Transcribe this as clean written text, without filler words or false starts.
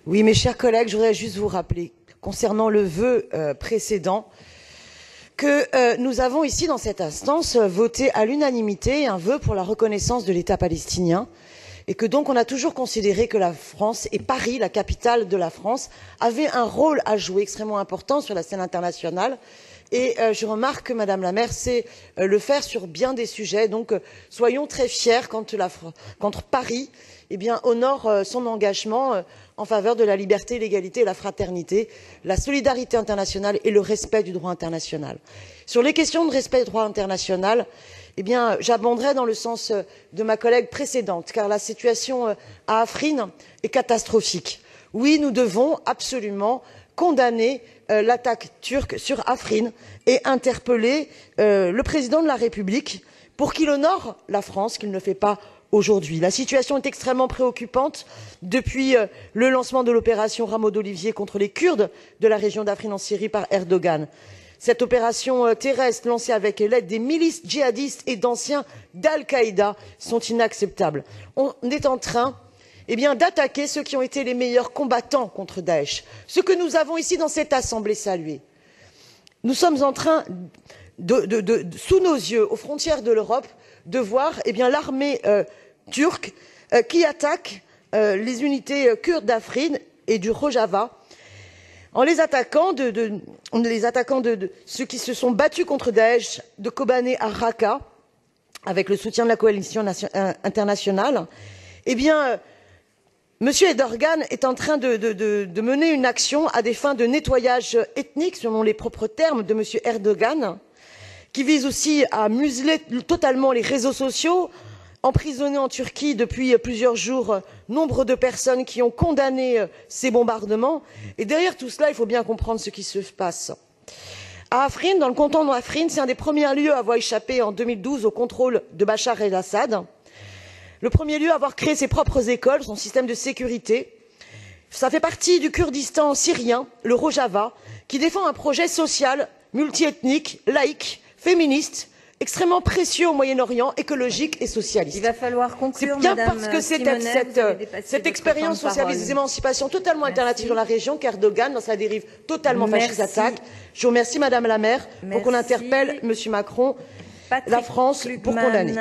Oui, mes chers collègues, je voudrais juste vous rappeler, concernant le vœu précédent, que nous avons ici, dans cette instance, voté à l'unanimité un vœu pour la reconnaissance de l'État palestinien et que donc on a toujours considéré que la France et Paris, la capitale de la France, avaient un rôle à jouer extrêmement important sur la scène internationale. Et je remarque que Madame la maire sait le faire sur bien des sujets. Donc soyons très fiers quand Paris honore son engagement en faveur de la liberté, l'égalité, la fraternité, la solidarité internationale et le respect du droit international. Sur les questions de respect du droit international, j'abonderai dans le sens de ma collègue précédente, car la situation à Afrine est catastrophique. Oui, nous devons absolument condamner l'attaque turque sur Afrine et interpeller le président de la République pour qu'il honore la France, qu'il ne fait pas aujourd'hui. La situation est extrêmement préoccupante depuis le lancement de l'opération Rameau d'Olivier contre les Kurdes de la région d'Afrine en Syrie par Erdogan. Cette opération terrestre lancée avec l'aide des milices djihadistes et d'anciens d'Al-Qaïda sont inacceptables. On est en train d'attaquer ceux qui ont été les meilleurs combattants contre Daesh. Ce que nous avons ici dans cette assemblée salué. Nous sommes en train sous nos yeux, aux frontières de l'Europe, de voir l'armée turque qui attaque les unités kurdes d'Afrine et du Rojava en les attaquant de ceux qui se sont battus contre Daesh de Kobané à Raqqa avec le soutien de la coalition internationale. Monsieur Erdogan est en train de mener une action à des fins de nettoyage ethnique, selon les propres termes de Monsieur Erdogan, qui vise aussi à museler totalement les réseaux sociaux, emprisonner en Turquie depuis plusieurs jours nombre de personnes qui ont condamné ces bombardements. Et derrière tout cela, il faut bien comprendre ce qui se passe. À Afrine, dans le canton d'Afrine, c'est un des premiers lieux à avoir échappé en 2012 au contrôle de Bachar el-Assad. Le premier lieu à avoir créé ses propres écoles, son système de sécurité. Ça fait partie du Kurdistan syrien, le Rojava, qui défend un projet social, multiethnique, laïque, féministe, extrêmement précieux au Moyen-Orient, écologique et socialiste. Il va falloir conclure, c'est bien Madame parce que cette expérience au service d'émancipation totalement alternative dans la région qu'Erdogan, dans sa dérive totalement fasciste, attaque. Je vous remercie, Madame la maire, pour qu'on interpelle Monsieur Macron, la France, pour condamner.